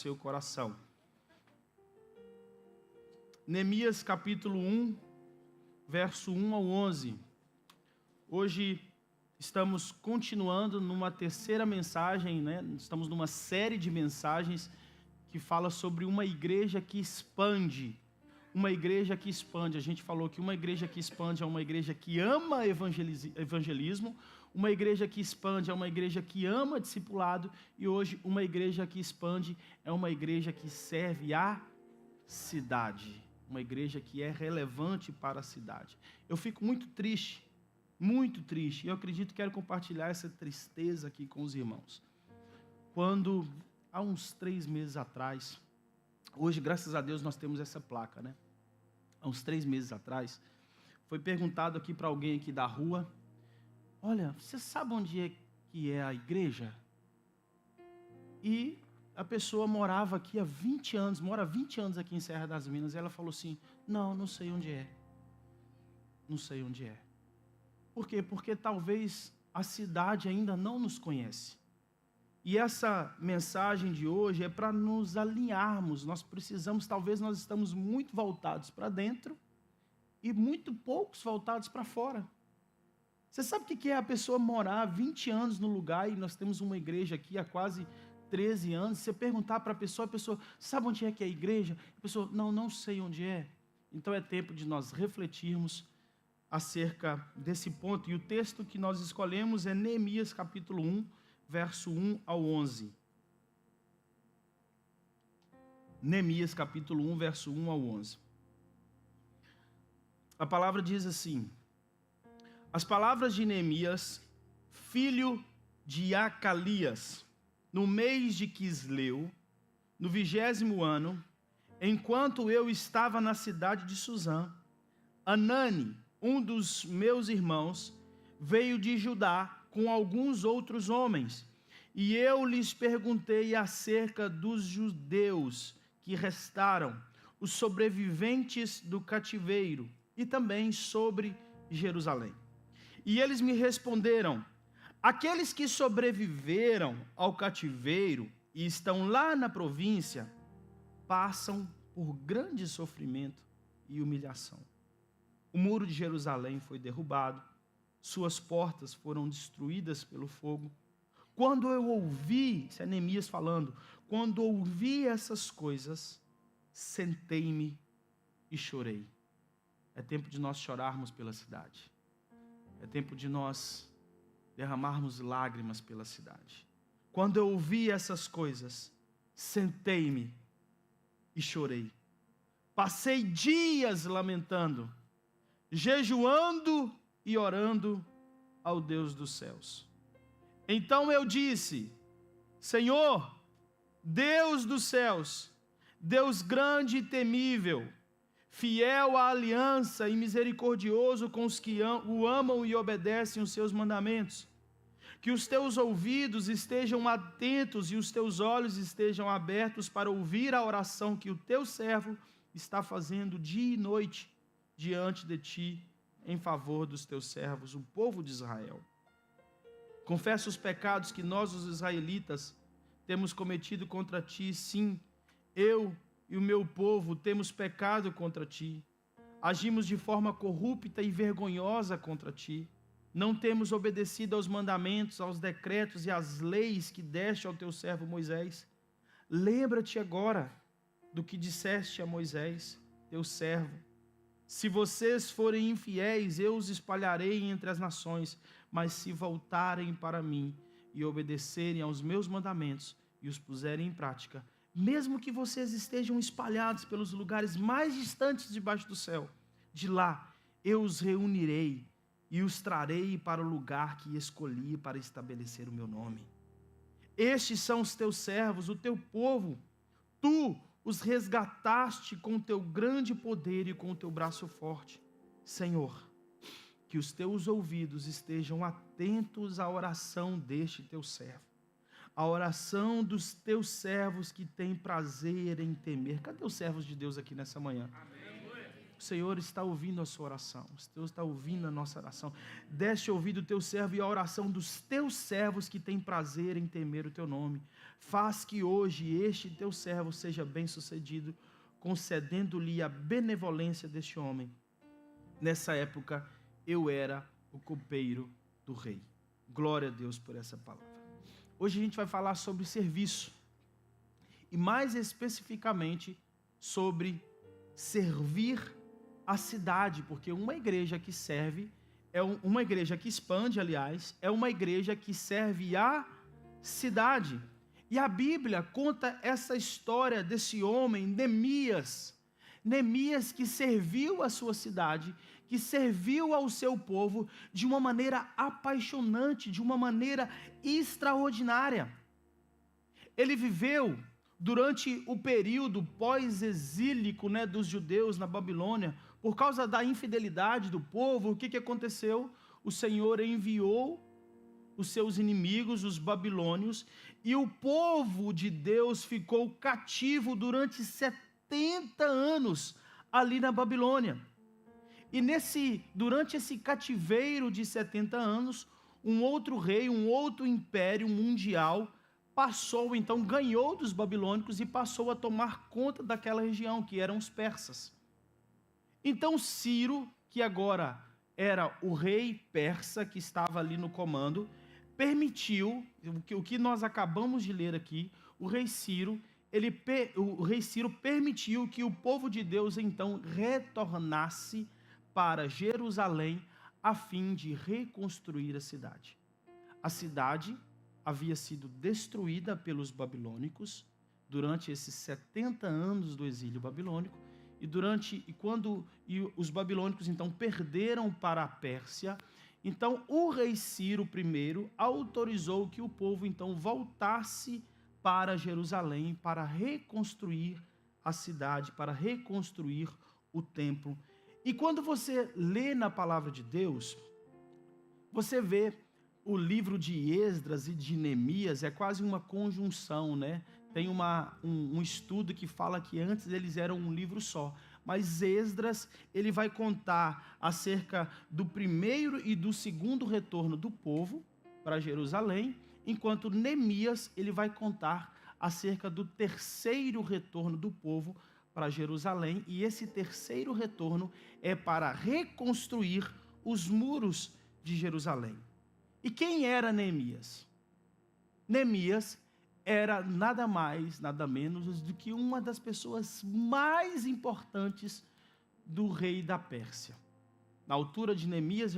seu coração. Neemias capítulo 1, verso 1 ao 11. Hoje estamos continuando numa terceira mensagem, né? Estamos numa série de mensagens que fala sobre uma igreja que expande. Uma igreja que expande. A gente falou que uma igreja que expande é uma igreja que ama evangelismo. Uma igreja que expande é uma igreja que ama discipulado. E hoje, uma igreja que expande é uma igreja que serve a cidade. Uma igreja que é relevante para a cidade. Eu fico muito triste. E eu acredito que quero compartilhar essa tristeza aqui com os irmãos. Quando, há uns 3 meses atrás, hoje, graças a Deus, nós temos essa placa, né? Há uns 3 meses atrás, foi perguntado aqui para alguém aqui da rua, olha, você sabe onde é a igreja? E a pessoa morava aqui há 20 anos, mora há 20 anos aqui em Serra das Minas, e ela falou assim, não sei onde é. Não sei onde é. Por quê? Porque talvez a cidade ainda não nos conhece. E essa mensagem de hoje é para nos alinharmos. Talvez nós estamos muito voltados para dentro e muito poucos voltados para fora. Você sabe o que é a pessoa morar 20 anos no lugar e nós temos uma igreja aqui há quase 13 anos. Você perguntar para a pessoa, sabe onde é que é a igreja? A pessoa, não sei onde é. Então é tempo de nós refletirmos acerca desse ponto. E o texto que nós escolhemos é Neemias capítulo 1, verso 1 ao 11. Neemias capítulo 1, verso 1 ao 11. A palavra diz assim: as palavras de Neemias, filho de Acalias, no mês de Quisleu, no 20º ano, enquanto eu estava na cidade de Suzã, Anani, um dos meus irmãos, veio de Judá com alguns outros homens, e eu lhes perguntei acerca dos judeus que restaram, os sobreviventes do cativeiro, e também sobre Jerusalém. E eles me responderam, aqueles que sobreviveram ao cativeiro e estão lá na província, passam por grande sofrimento e humilhação. O muro de Jerusalém foi derrubado, suas portas foram destruídas pelo fogo. Quando eu ouvi, isso é Neemias falando, quando ouvi essas coisas, sentei-me e chorei. É tempo de nós chorarmos pela cidade. É tempo de nós derramarmos lágrimas pela cidade. Quando eu ouvi essas coisas, sentei-me e chorei. Passei dias lamentando, jejuando e orando ao Deus dos céus. Então eu disse, Senhor, Deus dos céus, Deus grande e temível, fiel à aliança e misericordioso com os que o amam e obedecem os seus mandamentos, que os teus ouvidos estejam atentos e os teus olhos estejam abertos para ouvir a oração que o teu servo está fazendo dia e noite diante de ti, em favor dos teus servos, o povo de Israel. Confesso os pecados que nós, os israelitas, temos cometido contra ti. Sim, eu e o meu povo temos pecado contra ti. Agimos de forma corrupta e vergonhosa contra ti. Não temos obedecido aos mandamentos, aos decretos e às leis que deste ao teu servo Moisés. Lembra-te agora do que disseste a Moisés, teu servo. Se vocês forem infiéis, eu os espalharei entre as nações, mas se voltarem para mim e obedecerem aos meus mandamentos e os puserem em prática, mesmo que vocês estejam espalhados pelos lugares mais distantes debaixo do céu, de lá eu os reunirei e os trarei para o lugar que escolhi para estabelecer o meu nome. Estes são os teus servos, o teu povo. Tu os resgataste com o teu grande poder e com o teu braço forte. Senhor, que os teus ouvidos estejam atentos à oração deste teu servo, a oração dos teus servos que têm prazer em temer. Cadê os servos de Deus aqui nessa manhã? O Senhor está ouvindo a sua oração, o Senhor está ouvindo a nossa oração. Deste ouvido o teu servo e a oração dos teus servos que têm prazer em temer o teu nome. faz que hoje este teu servo seja bem-sucedido, concedendo-lhe a benevolência deste homem. Nessa época, eu era o copeiro do rei. Glória a Deus por essa palavra. Hoje a gente vai falar sobre serviço. E mais especificamente sobre servir a cidade. Porque uma igreja que serve, uma igreja que expande, aliás, é uma igreja que serve a cidade. E a Bíblia conta essa história desse homem, Neemias. Neemias que serviu a sua cidade, que serviu ao seu povo de uma maneira apaixonante, de uma maneira extraordinária. Ele viveu durante o período pós-exílico, dos judeus na Babilônia, por causa da infidelidade do povo. O que aconteceu? O Senhor enviou os seus inimigos, os babilônios, e o povo de Deus ficou cativo durante 70 anos ali na Babilônia. E durante esse cativeiro de 70 anos, um outro rei, um outro império mundial ganhou dos babilônicos e passou a tomar conta daquela região, que eram os persas. Então Ciro, que agora era o rei persa, que estava ali no comando, permitiu, o que nós acabamos de ler aqui, o rei Ciro permitiu que o povo de Deus então retornasse para Jerusalém a fim de reconstruir a cidade. A cidade havia sido destruída pelos babilônicos durante esses 70 anos do exílio babilônico, quando os babilônicos então perderam para a Pérsia. Então o rei Ciro I autorizou que o povo então voltasse para Jerusalém para reconstruir a cidade, para reconstruir o templo. E quando você lê na palavra de Deus, você vê o livro de Esdras e de Neemias, é quase uma conjunção, Tem um estudo que fala que antes eles eram um livro só. Mas Esdras, ele vai contar acerca do primeiro e do segundo retorno do povo para Jerusalém, enquanto Neemias, ele vai contar acerca do terceiro retorno do povo para Jerusalém, e esse terceiro retorno é para reconstruir os muros de Jerusalém. E quem era Neemias? Neemias era nada mais, nada menos do que uma das pessoas mais importantes do rei da Pérsia. Na altura de Neemias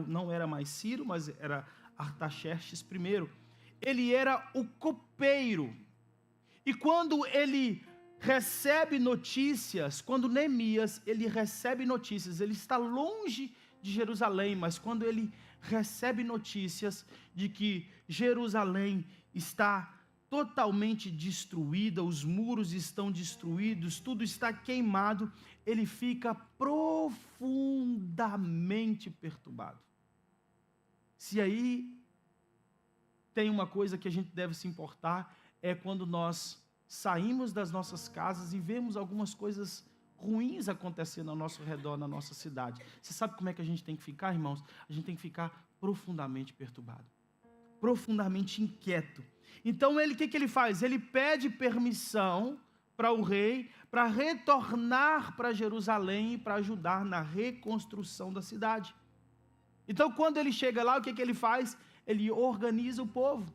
não era mais Ciro, mas era Artaxerxes I. Ele era o copeiro. E quando ele recebe notícias, quando Neemias ele recebe notícias, ele está longe de Jerusalém, mas quando ele recebe notícias de que Jerusalém está totalmente destruída, os muros estão destruídos, tudo está queimado, ele fica profundamente perturbado. Se aí tem uma coisa que a gente deve se importar, é quando nós saímos das nossas casas e vemos algumas coisas ruins acontecendo ao nosso redor, na nossa cidade. Você sabe como é que a gente tem que ficar, irmãos? A gente tem que ficar profundamente perturbado, profundamente inquieto. Então o que ele faz? Ele pede permissão para o rei para retornar para Jerusalém para ajudar na reconstrução da cidade. Então quando ele chega lá, o que ele faz? Ele organiza o povo,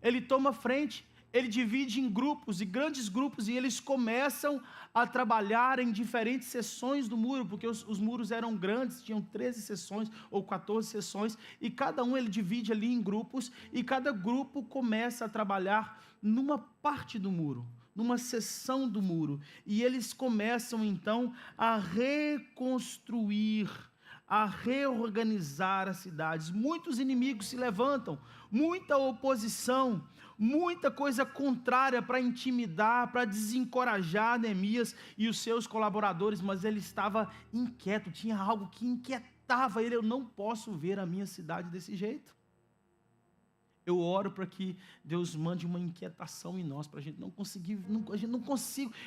ele toma frente, ele divide em grupos, e grandes grupos, e eles começam a trabalhar em diferentes seções do muro, porque os muros eram grandes, tinham 13 seções ou 14 seções, e cada um ele divide ali em grupos, e cada grupo começa a trabalhar numa parte do muro, numa seção do muro, e eles começam então a reconstruir, a reorganizar as cidades. Muitos inimigos se levantam, muita oposição, muita coisa contrária para intimidar, para desencorajar Neemias e os seus colaboradores, mas ele estava inquieto, tinha algo que inquietava ele. Eu não posso ver a minha cidade desse jeito. Eu oro para que Deus mande uma inquietação em nós, para a gente não conseguir,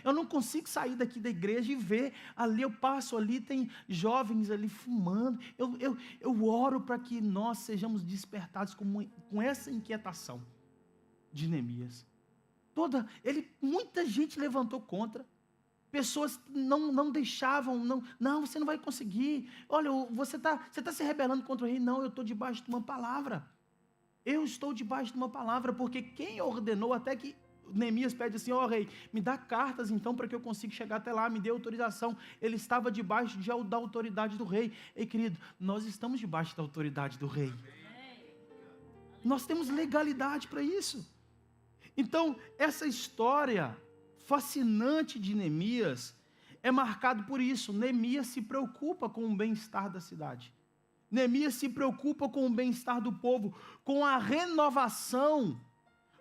eu não consigo sair daqui da igreja e ver, ali eu passo, ali tem jovens ali fumando, eu oro para que nós sejamos despertados com essa inquietação de Neemias. Muita gente levantou contra. Pessoas não deixavam, não, você não vai conseguir. Olha, você tá se rebelando contra o rei. Não, eu estou debaixo de uma palavra. Eu estou debaixo de uma palavra, porque quem ordenou, até que Neemias pede assim, rei, me dá cartas então para que eu consiga chegar até lá, me dê autorização. Ele estava debaixo da autoridade do rei. Ei, querido, nós estamos debaixo da autoridade do rei. Nós temos legalidade para isso. Então, essa história fascinante de Neemias é marcado por isso. Neemias se preocupa com o bem-estar da cidade. Neemias se preocupa com o bem-estar do povo, com a renovação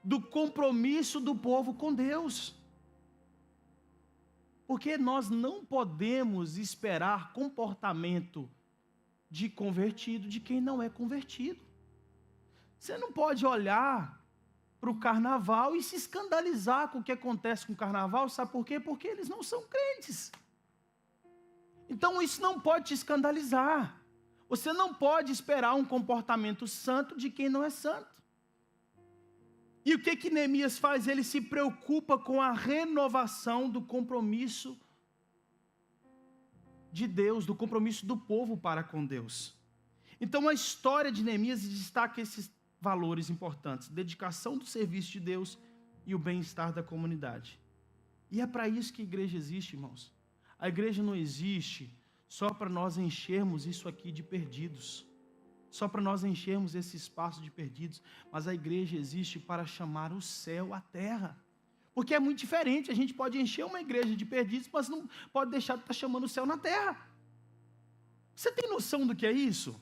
do compromisso do povo com Deus. Porque nós não podemos esperar comportamento de convertido de quem não é convertido. Você não pode olhar para o carnaval e se escandalizar com o que acontece com o carnaval, sabe por quê? Porque eles não são crentes. Então isso não pode te escandalizar. Você não pode esperar um comportamento santo de quem não é santo. E o que Neemias faz? Ele se preocupa com a renovação do compromisso de Deus, do compromisso do povo para com Deus. Então a história de Neemias destaca esses valores importantes: dedicação do serviço de Deus e o bem-estar da comunidade. E é para isso que a igreja existe, irmãos. A igreja não existe só para nós enchermos isso aqui de perdidos, só para nós enchermos esse espaço de perdidos, mas a igreja existe para chamar o céu à terra. Porque é muito diferente, a gente pode encher uma igreja de perdidos, mas não pode deixar de estar chamando o céu na terra. Você tem noção do que é isso?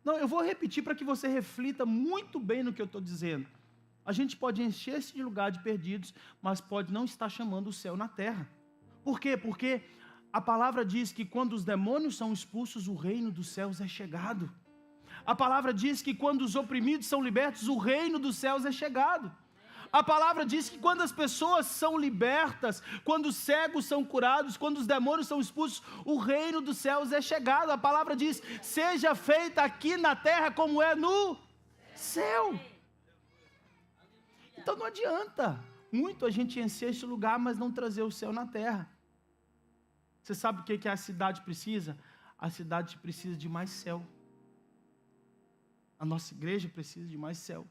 Não, eu vou repetir para que você reflita muito bem no que eu estou dizendo. A gente pode encher esse lugar de perdidos, mas pode não estar chamando o céu na terra. Por quê? Porque a palavra diz que quando os demônios são expulsos, o reino dos céus é chegado. A palavra diz que quando os oprimidos são libertos, o reino dos céus é chegado. A palavra diz que quando as pessoas são libertas, quando os cegos são curados, quando os demônios são expulsos, o reino dos céus é chegado. A palavra diz, seja feita aqui na terra como é no céu. Então não adianta muito a gente encher esse lugar, mas não trazer o céu na terra. Você sabe o que a cidade precisa? A cidade precisa de mais céu. A nossa igreja precisa de mais céu.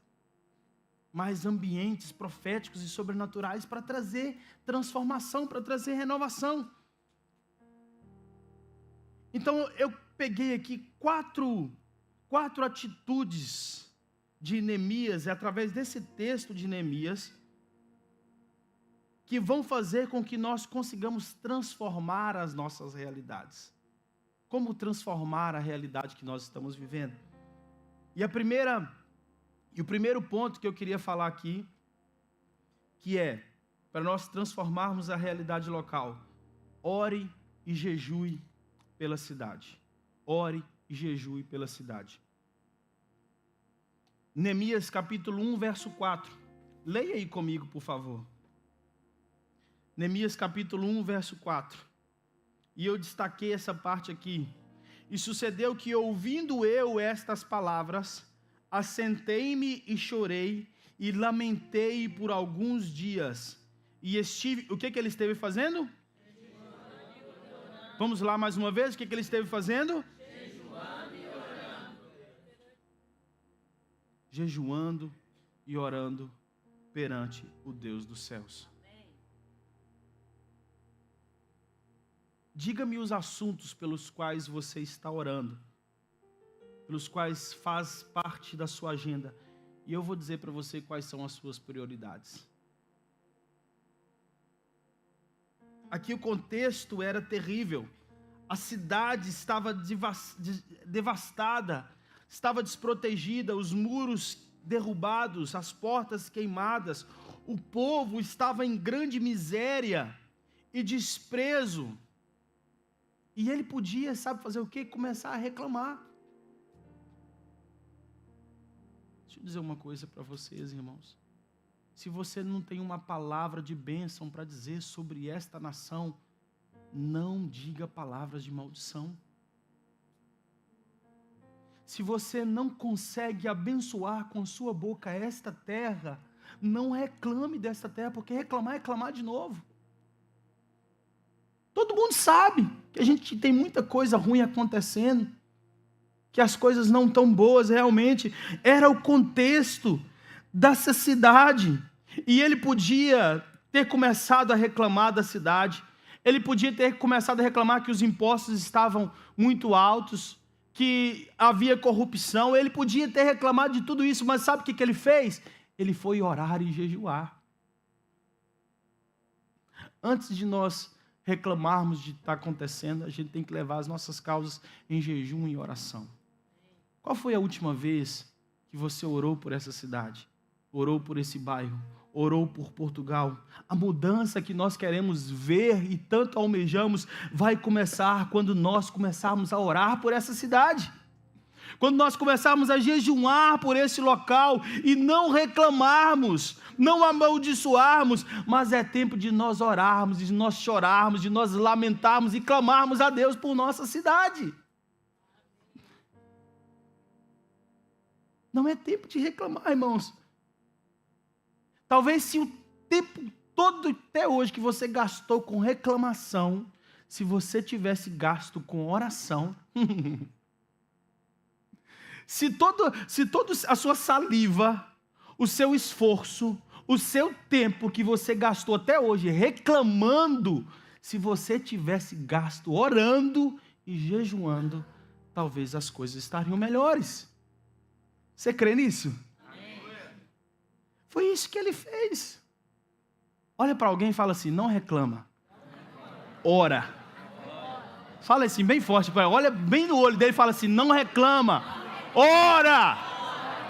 Mais ambientes proféticos e sobrenaturais para trazer transformação, para trazer renovação. Então eu peguei aqui quatro atitudes de Neemias, através desse texto de Neemias, que vão fazer com que nós consigamos transformar as nossas realidades. Como transformar a realidade que nós estamos vivendo? E o primeiro ponto que eu queria falar aqui, que é, para nós transformarmos a realidade local, ore e jejue pela cidade. Ore e jejue pela cidade. Neemias capítulo 1, verso 4. Leia aí comigo, por favor. Neemias capítulo 1, verso 4. E eu destaquei essa parte aqui. E sucedeu que, ouvindo eu estas palavras, assentei-me e chorei, e lamentei por alguns dias. E estive... O que ele esteve fazendo? Vamos lá mais uma vez, o que ele esteve fazendo? Jejuando e orando. Jejuando e orando perante o Deus dos céus. Diga-me os assuntos pelos quais você está orando, pelos quais faz parte da sua agenda, e eu vou dizer para você quais são as suas prioridades. Aqui o contexto era terrível, a cidade estava devastada, estava desprotegida, os muros derrubados, as portas queimadas, o povo estava em grande miséria e desprezo. E ele podia, sabe fazer o quê? Começar a reclamar. Deixa eu dizer uma coisa para vocês, irmãos. Se você não tem uma palavra de bênção para dizer sobre esta nação, não diga palavras de maldição. Se você não consegue abençoar com sua boca esta terra, Não reclame dessa terra, porque reclamar é reclamar de novo. Todo mundo sabe que a gente tem muita coisa ruim acontecendo, que as coisas não estão boas realmente. Era o contexto dessa cidade. E ele podia ter começado a reclamar da cidade. Ele podia ter começado a reclamar que os impostos estavam muito altos, que havia corrupção. Ele podia ter reclamado de tudo isso, mas sabe o que ele fez? Ele foi orar e jejuar. Antes de nós reclamarmos de estar acontecendo, a gente tem que levar as nossas causas em jejum e oração. Qual foi a última vez que você orou por essa cidade? Orou por esse bairro? Orou por Portugal? A mudança que nós queremos ver e tanto almejamos vai começar quando nós começarmos a orar por essa cidade. Quando nós começarmos a jejuar por esse local e não reclamarmos, não amaldiçoarmos, mas é tempo de nós orarmos, de nós chorarmos, de nós lamentarmos e clamarmos a Deus por nossa cidade. Não é tempo de reclamar, irmãos. Talvez se o tempo todo até hoje que você gastou com reclamação, se você tivesse gasto com oração, se toda a sua saliva, o seu esforço, o seu tempo que você gastou até hoje reclamando, se você tivesse gasto orando e jejuando, talvez as coisas estariam melhores. Você crê nisso? Amém. Foi isso que ele fez. Olha para alguém e fala assim, não reclama, ora. Fala assim bem forte, olha bem no olho dele e fala assim, não reclama, ora.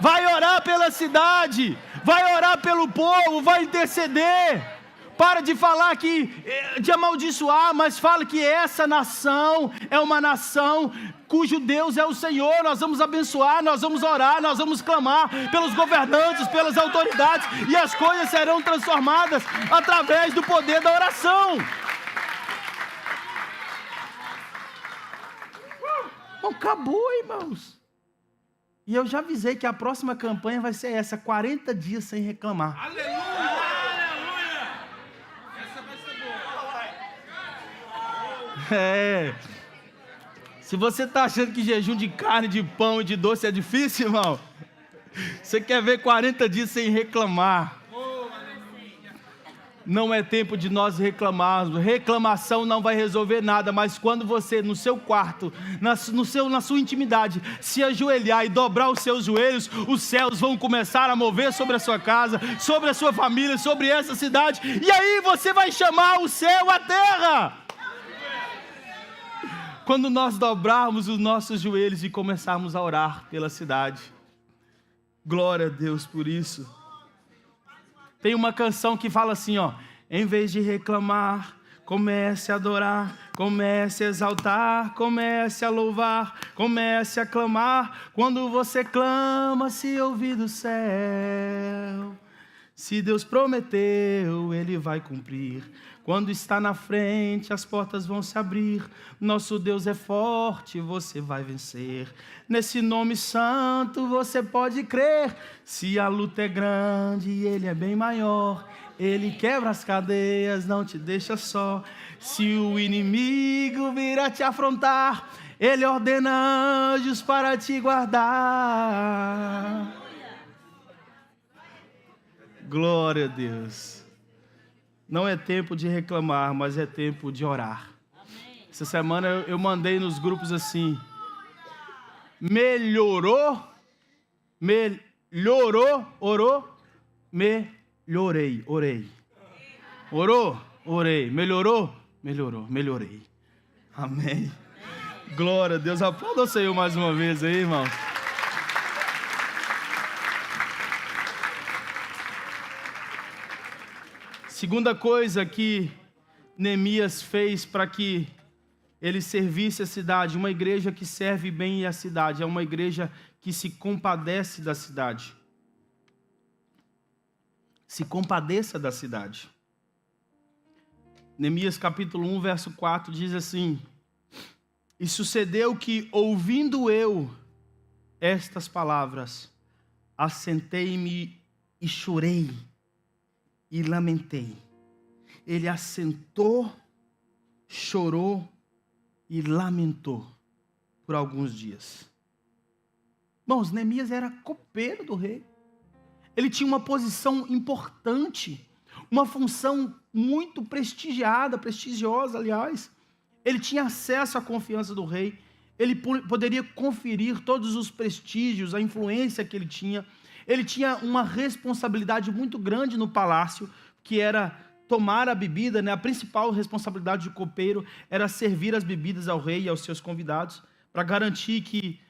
Vai orar pela cidade, vai orar pelo povo, vai interceder. Para de falar de amaldiçoar, mas fala que essa nação é uma nação cujo Deus é o Senhor. Nós vamos abençoar, nós vamos orar, nós vamos clamar pelos governantes, pelas autoridades, e as coisas serão transformadas através do poder da oração. Acabou, irmãos. E eu já avisei que a próxima campanha vai ser essa, 40 dias sem reclamar. Aleluia! Se você está achando que jejum de carne, de pão e de doce é difícil, irmão, você quer ver 40 dias sem reclamar. Não é tempo de nós reclamarmos. Reclamação não vai resolver nada, mas quando você no seu quarto, na sua intimidade, se ajoelhar e dobrar os seus joelhos, os céus vão começar a mover sobre a sua casa, sobre a sua família, sobre essa cidade, e aí você vai chamar o céu à terra. Quando nós dobrarmos os nossos joelhos e começarmos a orar pela cidade. Glória a Deus por isso. Tem uma canção que fala assim, em vez de reclamar, comece a adorar, comece a exaltar, comece a louvar, comece a clamar. Quando você clama, se ouve do céu. Se Deus prometeu, Ele vai cumprir. Quando está na frente, as portas vão se abrir. Nosso Deus é forte, você vai vencer. Nesse nome santo você pode crer. Se a luta é grande, Ele é bem maior. Ele quebra as cadeias, não te deixa só. Se o inimigo vir a te afrontar, Ele ordena anjos para te guardar. Glória a Deus. Não é tempo de reclamar, mas é tempo de orar. Amém. Essa semana eu mandei nos grupos assim: melhorou, orou, melhorei, orei. Orou, orei. Melhorou, melhorei. Amém. Glória a Deus. Aplauda o Senhor mais uma vez aí, irmão. Segunda coisa que Neemias fez para que ele servisse a cidade, uma igreja que serve bem a cidade, é uma igreja que se compadece da cidade. Se compadeça da cidade. Neemias capítulo 1, verso 4 diz assim: E sucedeu que, ouvindo eu estas palavras, assentei-me e chorei e lamentei. Ele assentou, chorou e lamentou por alguns dias. Irmãos, Neemias era copeiro do rei. Ele tinha uma posição importante, uma função muito prestigiosa, aliás. Ele tinha acesso à confiança do rei. Ele poderia conferir todos os prestígios, a influência que ele tinha. Ele tinha uma responsabilidade muito grande no palácio, que era tomar a bebida, né? A principal responsabilidade do copeiro era servir as bebidas ao rei e aos seus convidados, para garantir que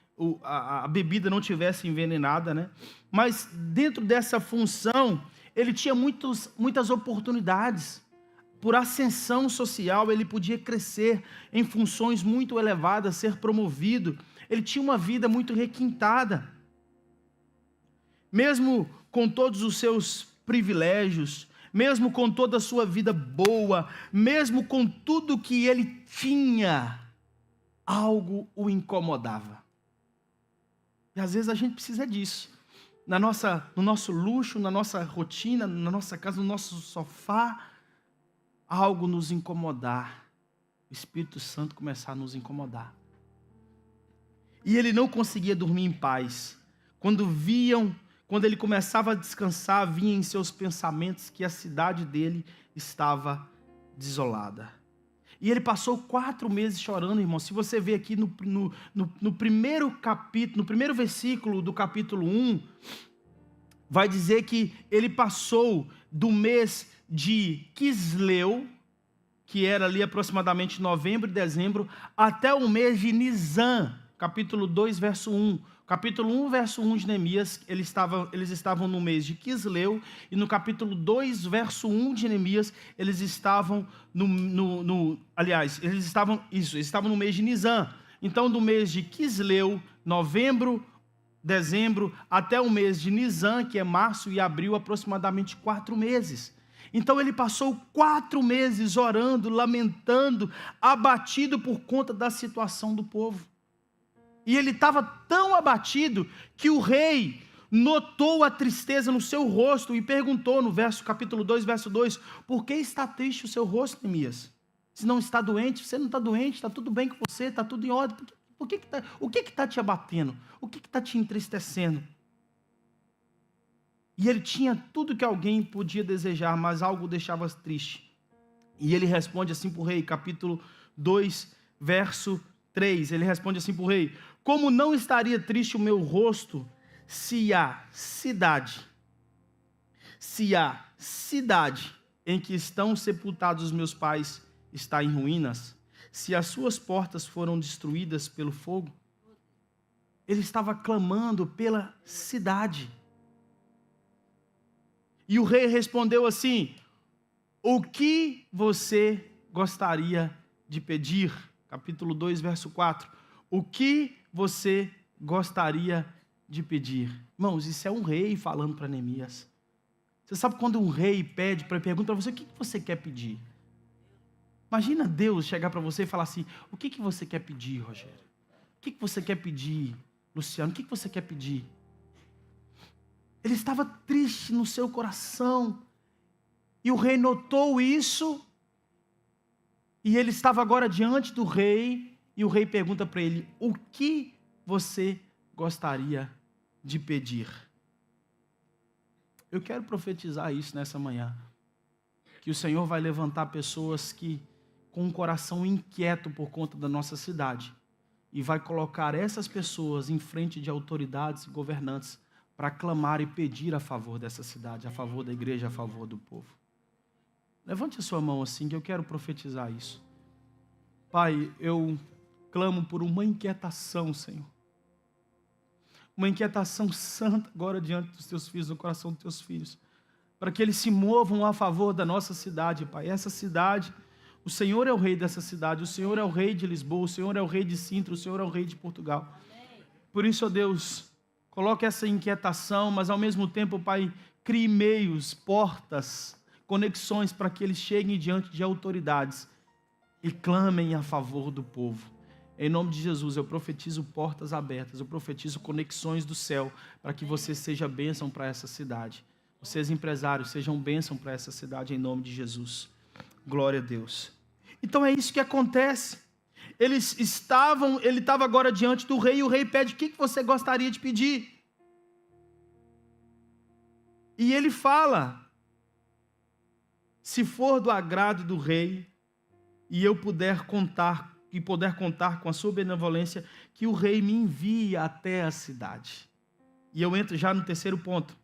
a bebida não tivesse envenenada, né? Mas dentro dessa função, ele tinha muitas oportunidades. Por ascensão social, ele podia crescer em funções muito elevadas, ser promovido. Ele tinha uma vida muito requintada. Mesmo com todos os seus privilégios, mesmo com toda a sua vida boa, mesmo com tudo que ele tinha, algo o incomodava. E às vezes a gente precisa disso. No nosso luxo, na nossa rotina, na nossa casa, no nosso sofá, algo nos incomodar. O Espírito Santo começar a nos incomodar. E ele não conseguia dormir em paz. Quando ele começava a descansar, vinha em seus pensamentos que a cidade dele estava desolada. E ele passou 4 meses chorando, irmão. Se você ver aqui no primeiro capítulo, no primeiro versículo do capítulo 1, vai dizer que ele passou do mês de Quisleu, que era ali aproximadamente novembro e dezembro, até o mês de Nisan, capítulo 2, verso 1. Capítulo 1, verso 1 de Neemias, eles estavam no mês de Quisleu, e no capítulo 2, verso 1 de Neemias, eles estavam eles estavam no mês de Nisan. Então, do mês de Quisleu, novembro, dezembro, até o mês de Nisan, que é março e abril, aproximadamente 4 meses. Então ele passou 4 meses orando, lamentando, abatido por conta da situação do povo. E ele estava tão abatido que o rei notou a tristeza no seu rosto e perguntou no capítulo 2, verso 2, por que está triste o seu rosto, Neemias? Se não está doente, você não está doente, está tudo bem com você, está tudo em ordem. O que está te abatendo? O que está te entristecendo? E ele tinha tudo que alguém podia desejar, mas algo o deixava triste. E ele responde assim para o rei, capítulo 2, verso 3. Ele responde assim para o rei: como não estaria triste o meu rosto se a cidade em que estão sepultados os meus pais está em ruínas, se as suas portas foram destruídas pelo fogo? Ele estava clamando pela cidade. E o rei respondeu assim: o que você gostaria de pedir? Capítulo 2, verso 4. O que você gostaria de pedir? Irmãos, isso é um rei falando para Neemias. Você sabe quando um rei pergunta para você: o que você quer pedir? Imagina Deus chegar para você e falar assim: o que você quer pedir, Rogério? O que você quer pedir, Luciano? O que você quer pedir? Ele estava triste no seu coração. E o rei notou isso. E ele estava agora diante do rei. E o rei pergunta para ele: o que você gostaria de pedir? Eu quero profetizar isso nessa manhã. Que o Senhor vai levantar pessoas que, com um coração inquieto por conta da nossa cidade, e vai colocar essas pessoas em frente de autoridades e governantes para clamar e pedir a favor dessa cidade, a favor da igreja, a favor do povo. Levante a sua mão assim, que eu quero profetizar isso. Pai, eu clamo por uma inquietação, Senhor. Uma inquietação santa agora diante dos teus filhos, no coração dos teus filhos, para que eles se movam a favor da nossa cidade, Pai. Essa cidade, o Senhor é o rei dessa cidade, o Senhor é o rei de Lisboa, o Senhor é o rei de Sintra, o Senhor é o rei de Portugal. Por isso, ó Deus, coloque essa inquietação, mas ao mesmo tempo, Pai, crie meios, portas, conexões para que eles cheguem diante de autoridades e clamem a favor do povo. Em nome de Jesus, eu profetizo portas abertas, eu profetizo conexões do céu para que você seja bênção para essa cidade. Vocês empresários, sejam bênção para essa cidade em nome de Jesus. Glória a Deus. Então é isso que acontece. Ele estava agora diante do rei, e o rei pede: o que você gostaria de pedir? E ele fala: se for do agrado do rei, e eu puder contar com a sua benevolência, que o rei me envie até a cidade. E eu entro já no terceiro ponto.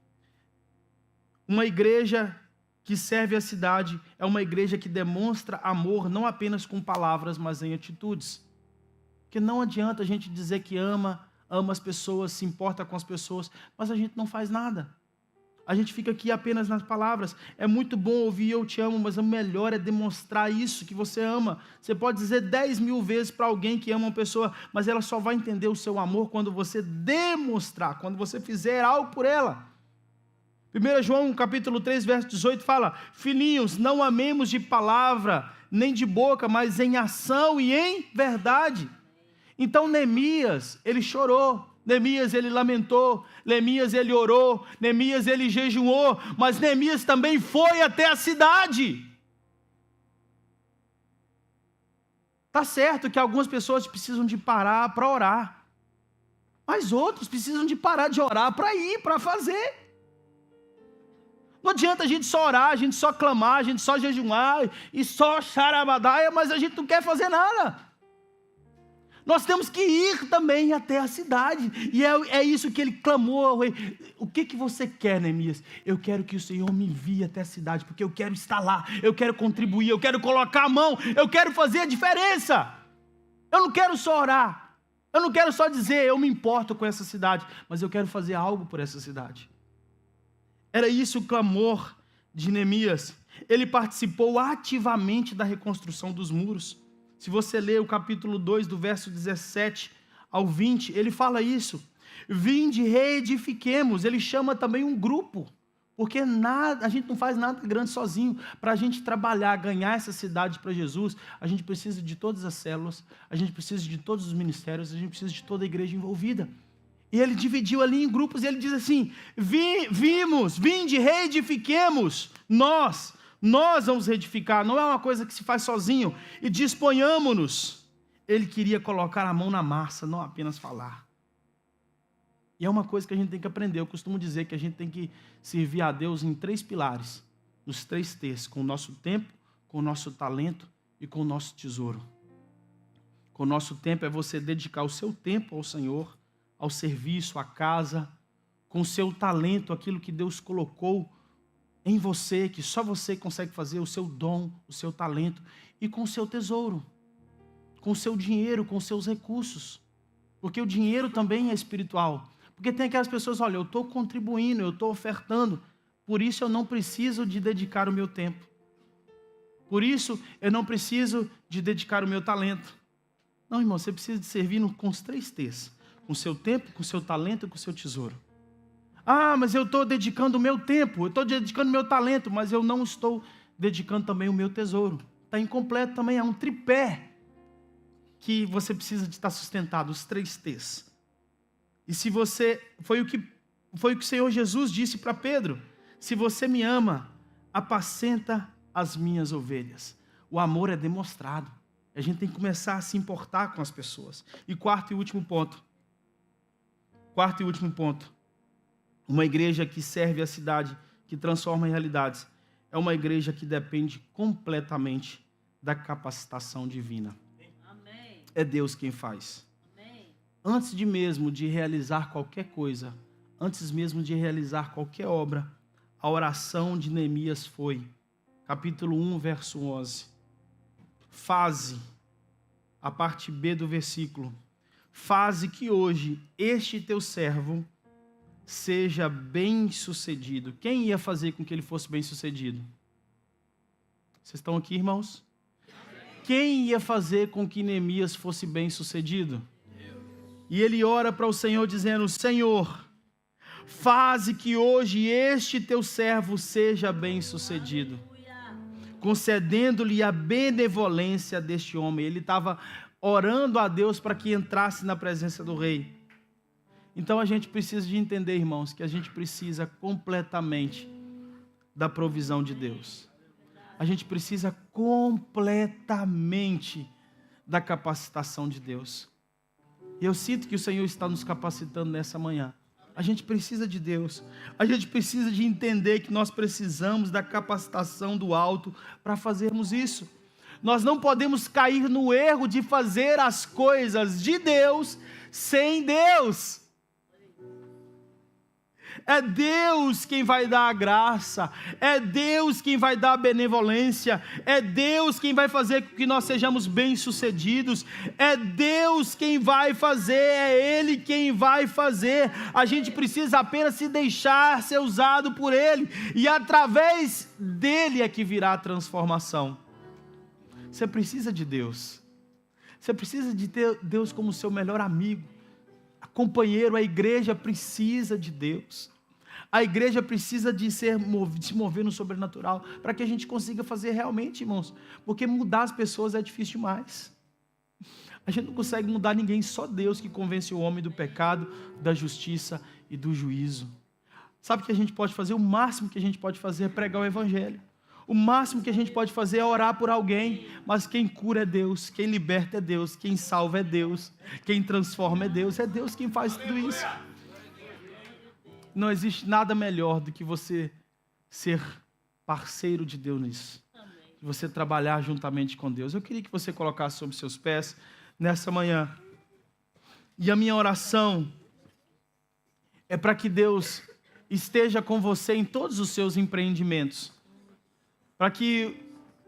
Uma igreja que serve a cidade é uma igreja que demonstra amor não apenas com palavras, mas em atitudes. Porque não adianta a gente dizer que ama as pessoas, se importa com as pessoas, mas a gente não faz nada. A gente fica aqui apenas nas palavras. É muito bom ouvir eu te amo, mas o melhor é demonstrar isso, que você ama. Você pode dizer 10.000 vezes para alguém que ama uma pessoa, mas ela só vai entender o seu amor quando você demonstrar, quando você fizer algo por ela. 1 João capítulo 3, verso 18 fala: filhinhos, não amemos de palavra, nem de boca, mas em ação e em verdade. Então Neemias, ele chorou. Neemias, ele lamentou, Neemias, ele orou, Neemias, ele jejuou, mas Neemias também foi até a cidade. Está certo que algumas pessoas precisam de parar para orar, mas outros precisam de parar de orar para ir, para fazer. Não adianta a gente só orar, a gente só clamar, a gente só jejuar e só charabadaia, mas a gente não quer fazer nada. Nós temos que ir também até a cidade. E é isso que ele clamou ao rei. O que você quer, Neemias? Eu quero que o Senhor me envie até a cidade, porque eu quero estar lá, eu quero contribuir, eu quero colocar a mão, eu quero fazer a diferença. Eu não quero só orar, eu não quero só dizer eu me importo com essa cidade, mas eu quero fazer algo por essa cidade. Era isso o clamor de Neemias. Ele participou ativamente da reconstrução dos muros. Se você ler o capítulo 2, do verso 17 ao 20, ele fala isso. Vinde, reedifiquemos. Ele chama também um grupo, porque a gente não faz nada grande sozinho. Para a gente trabalhar, ganhar essa cidade para Jesus, a gente precisa de todas as células, a gente precisa de todos os ministérios, a gente precisa de toda a igreja envolvida. E ele dividiu ali em grupos, e ele diz assim: vinde, reedifiquemos, nós vamos reedificar, não é uma coisa que se faz sozinho, e disponhamos-nos. Ele queria colocar a mão na massa, não apenas falar. E é uma coisa que a gente tem que aprender. Eu costumo dizer que a gente tem que servir a Deus em 3 pilares, nos 3 T's: com o nosso tempo, com o nosso talento e com o nosso tesouro. Com o nosso tempo é você dedicar o seu tempo ao Senhor, ao serviço, à casa, com o seu talento, aquilo que Deus colocou em você, que só você consegue fazer, o seu dom, o seu talento, e com o seu tesouro, com o seu dinheiro, com os seus recursos, porque o dinheiro também é espiritual. Porque tem aquelas pessoas: olha, eu estou contribuindo, eu estou ofertando, por isso eu não preciso de dedicar o meu tempo, por isso eu não preciso de dedicar o meu talento. Não, irmão, você precisa de servir com os 3 T's: com o seu tempo, com o seu talento e com o seu tesouro. Ah, mas eu estou dedicando o meu tempo, eu estou dedicando o meu talento, mas eu não estou dedicando também o meu tesouro. Está incompleto também, é um tripé que você precisa de estar sustentado, os 3 T's. E se você, foi o que o Senhor Jesus disse para Pedro: se você me ama, apacenta as minhas ovelhas. O amor é demonstrado, a gente tem que começar a se importar com as pessoas. E quarto e último ponto, uma igreja que serve a cidade, que transforma em realidades, é uma igreja que depende completamente da capacitação divina. Amém. É Deus quem faz. Amém. Antes mesmo de realizar qualquer coisa, antes mesmo de realizar qualquer obra, a oração de Neemias foi, capítulo 1, verso 11, faze, a parte B do versículo, faze que hoje este teu servo seja bem-sucedido. Quem ia fazer com que ele fosse bem-sucedido? Vocês estão aqui, irmãos? Quem ia fazer com que Neemias fosse bem-sucedido? E ele ora para o Senhor dizendo: Senhor, faze que hoje este teu servo seja bem-sucedido, concedendo-lhe a benevolência deste homem. Ele estava orando a Deus para que entrasse na presença do rei. Então a gente precisa de entender, irmãos, que a gente precisa completamente da provisão de Deus. A gente precisa completamente da capacitação de Deus. E eu sinto que o Senhor está nos capacitando nessa manhã. A gente precisa de Deus. A gente precisa de entender que nós precisamos da capacitação do alto para fazermos isso. Nós não podemos cair no erro de fazer as coisas de Deus sem Deus. É Deus quem vai dar a graça, é Deus quem vai dar a benevolência, é Deus quem vai fazer com que nós sejamos bem-sucedidos, é Deus quem vai fazer, é Ele quem vai fazer. A gente precisa apenas se deixar ser usado por Ele, e através dEle é que virá a transformação. Você precisa de Deus, você precisa de ter Deus como seu melhor amigo, companheiro. A igreja precisa de Deus. A igreja precisa de se mover no sobrenatural, para que a gente consiga fazer realmente, irmãos, porque mudar as pessoas é difícil demais. A gente não consegue mudar ninguém, só Deus que convence o homem do pecado, da justiça e do juízo. Sabe o que a gente pode fazer? O máximo que a gente pode fazer é pregar o evangelho. O máximo que a gente pode fazer é orar por alguém, mas quem cura é Deus, quem liberta é Deus, quem salva é Deus, quem transforma é Deus quem faz tudo isso. Não existe nada melhor do que você ser parceiro de Deus nisso, de você trabalhar juntamente com Deus. Eu queria que você colocasse sobre seus pés nessa manhã, e a minha oração é para que Deus esteja com você em todos os seus empreendimentos, para que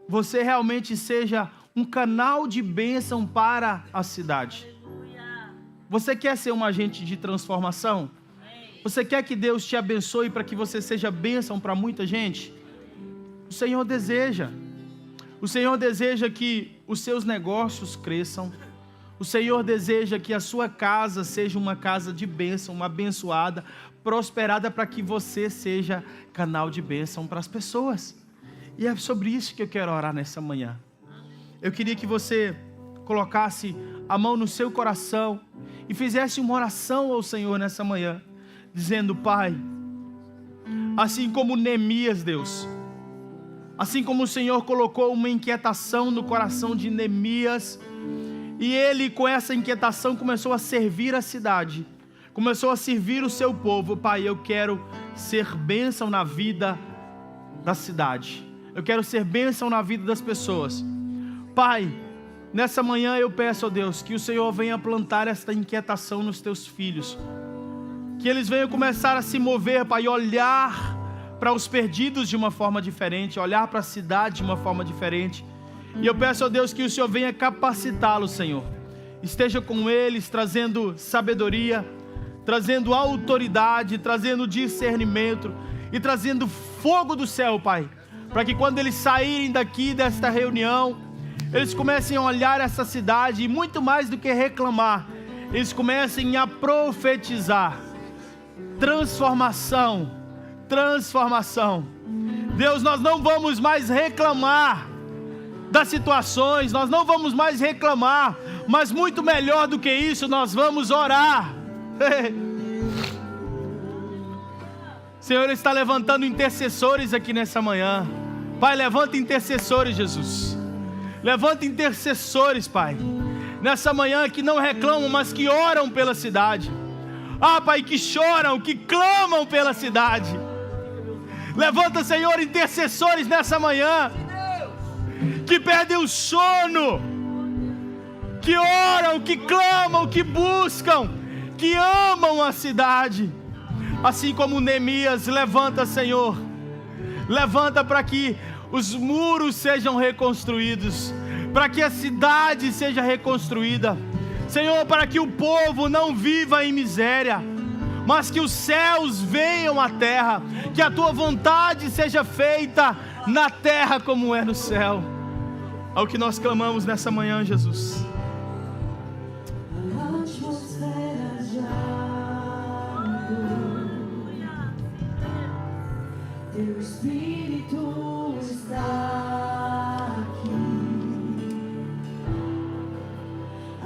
você realmente seja um canal de bênção para a cidade. Você quer ser um agente de transformação? Você quer que Deus te abençoe para que você seja bênção para muita gente? O Senhor deseja. O Senhor deseja que os seus negócios cresçam. O Senhor deseja que a sua casa seja uma casa de bênção, uma abençoada, prosperada, para que você seja canal de bênção para as pessoas. E é sobre isso que eu quero orar nessa manhã. Eu queria que você colocasse a mão no seu coração e fizesse uma oração ao Senhor nessa manhã, dizendo: Pai, assim como Neemias, Deus, assim como o Senhor colocou uma inquietação no coração de Neemias, e ele com essa inquietação começou a servir a cidade, começou a servir o seu povo. Pai, eu quero ser bênção na vida da cidade, eu quero ser bênção na vida das pessoas. Pai, nessa manhã eu peço, ó Deus, que o Senhor venha plantar esta inquietação nos teus filhos, que eles venham começar a se mover, Pai, olhar para os perdidos de uma forma diferente, olhar para a cidade de uma forma diferente. E eu peço, ó Deus, que o Senhor venha capacitá-los, Senhor. Esteja com eles, trazendo sabedoria, trazendo autoridade, trazendo discernimento e trazendo fogo do céu, Pai, para que quando eles saírem daqui desta reunião, eles comecem a olhar essa cidade e, muito mais do que reclamar, eles comecem a profetizar transformação, transformação. Deus, nós não vamos mais reclamar das situações, nós não vamos mais reclamar, mas muito melhor do que isso, nós vamos orar. Senhor está levantando intercessores aqui nessa manhã. Pai, levanta intercessores, Jesus. Levanta intercessores, Pai, nessa manhã, que não reclamam, mas que oram pela cidade. Ah, Pai, que choram, que clamam pela cidade. Levanta, Senhor, intercessores nessa manhã, que perdem o sono, que oram, que clamam, que buscam, que amam a cidade. Assim como Neemias, levanta, Senhor, levanta para que os muros sejam reconstruídos, para que a cidade seja reconstruída, Senhor, para que o povo não viva em miséria, mas que os céus venham à terra, que a tua vontade seja feita na terra como é no céu. É o que nós clamamos nessa manhã, Jesus. Teu Espírito está aqui,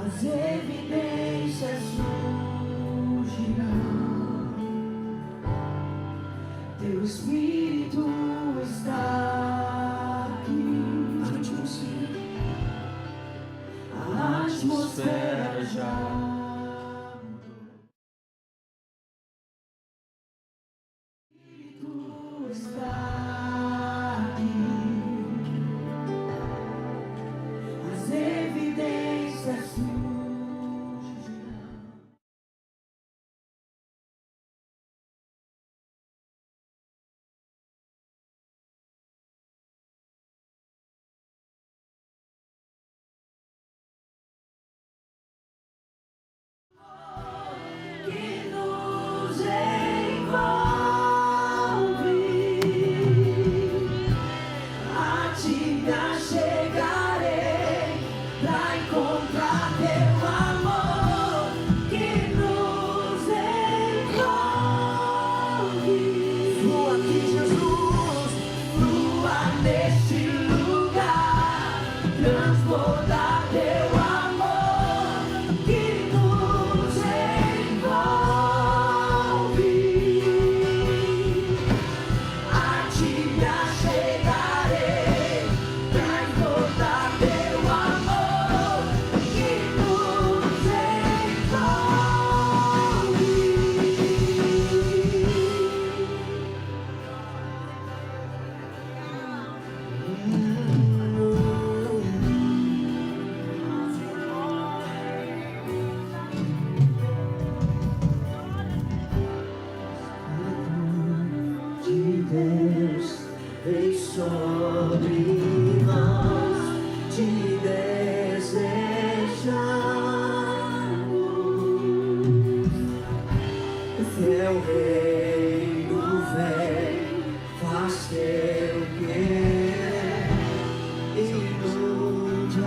as evidências surgirão. Teu Espírito atmosfera já. Tu está aqui. As evidências surgirão. Que nos envolve, a ti me achegarei pra encontrar teu amor. Que nos envolve, flua aqui, Jesus, flua neste lugar, transbordar teu amor. Que nos envolve, a ti me achegarei pra encontrar teu amor. Que nos de Deus vem sobre nós, te desejamos. Teu reino vem, faz teu querer, inunde a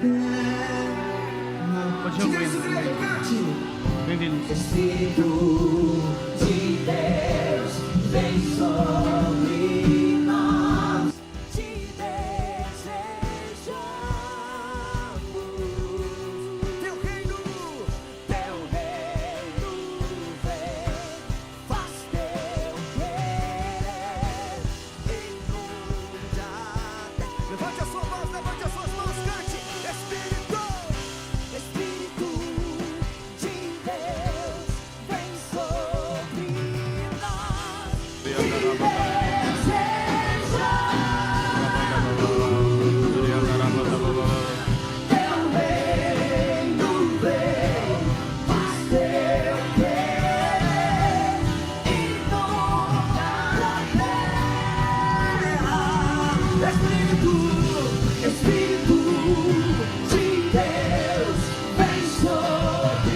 terra. Pode ir, bem-vindos. Espírito de Deus vem sobre nós, te desejamos. Teu reino vem, faz teu querer, inunde a terra. Levante a sua voz, levante as suas mãos, cante. Espírito de Deus vem sobre nós, te desejamos. Teu reino vem, faz teu querer, inunde a terra. Espírito de Deus vem sobre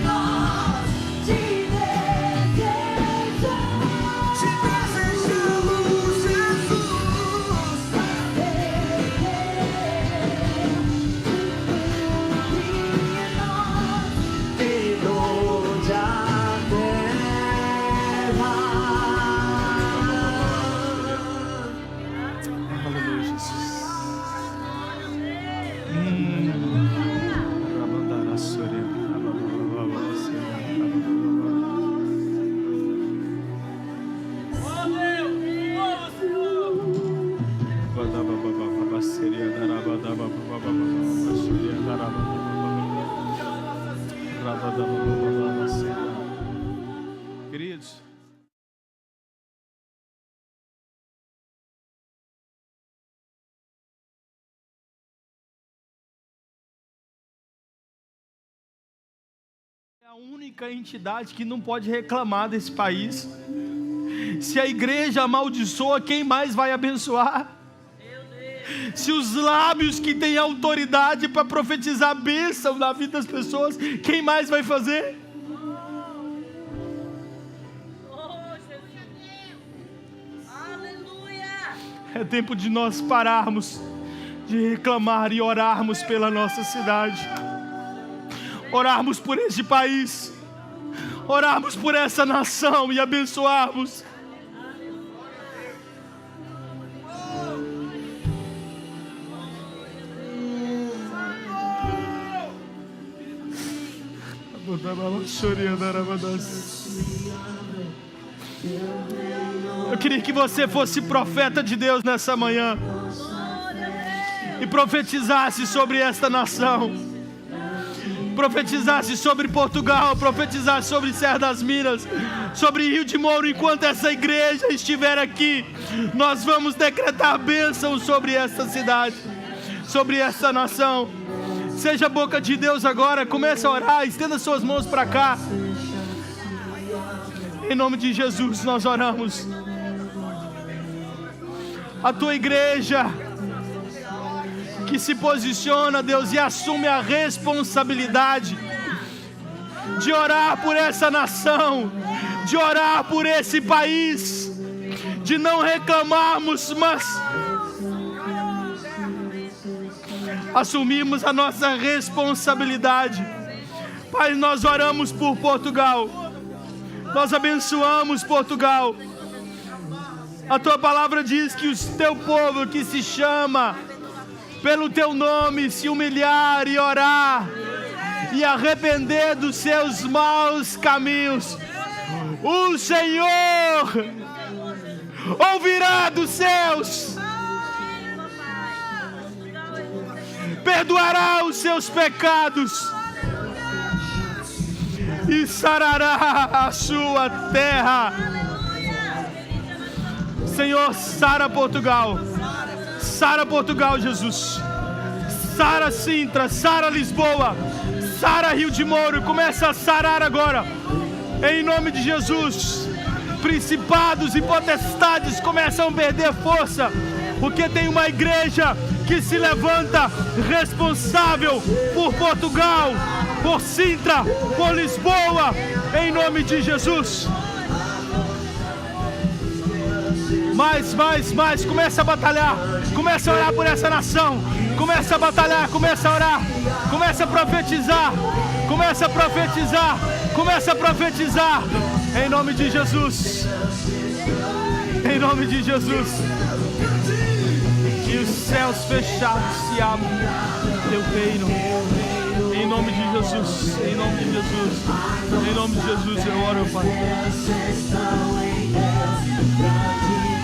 nós, te desejamos. Te desejamos, Jesus. Inunde a terra. Aleluia, Jesus. Queridos, é a única entidade que não pode reclamar desse país. Se a igreja amaldiçoa, quem mais vai abençoar? Se os lábios que têm autoridade para profetizar bênção na vida das pessoas, quem mais vai fazer? É tempo de nós pararmos de reclamar e orarmos pela nossa cidade, orarmos por este país, orarmos por essa nação e abençoarmos. Eu queria que você fosse profeta de Deus nessa manhã e profetizasse sobre esta nação. profetizasse sobre Portugal, profetizasse sobre Serra das Minas, sobre Rio de Mouro. Enquanto essa igreja estiver aqui, nós vamos decretar bênção sobre essa cidade, sobre essa nação. Seja a boca de Deus agora, comece a orar, estenda suas mãos para cá. Em nome de Jesus nós oramos. A tua igreja que se posiciona, Deus, e assume a responsabilidade de orar por essa nação, de orar por esse país, de não reclamarmos, mas assumimos a nossa responsabilidade. Pai, nós oramos por Portugal, nós abençoamos Portugal. A tua palavra diz que o teu povo que se chama pelo teu nome se humilhar e orar e arrepender dos seus maus caminhos, o Senhor ouvirá dos céus, perdoará os seus pecados e sarará a sua terra. Senhor, sara Portugal, Jesus. Sara Sintra, sara Lisboa, sara Rio de Mouro. Começa a sarar agora, em nome de Jesus. Principados e potestades começam a perder força, porque tem uma igreja que se levanta responsável por Portugal, por Sintra, por Lisboa, em nome de Jesus. Mais, começa a batalhar, começa a orar por essa nação, começa a batalhar, começa a orar, começa a profetizar, em nome de Jesus, em nome de Jesus. E os céus fechados se abrem, teu reino, em nome de Jesus, em nome de Jesus, em nome de Jesus eu oro, Pai.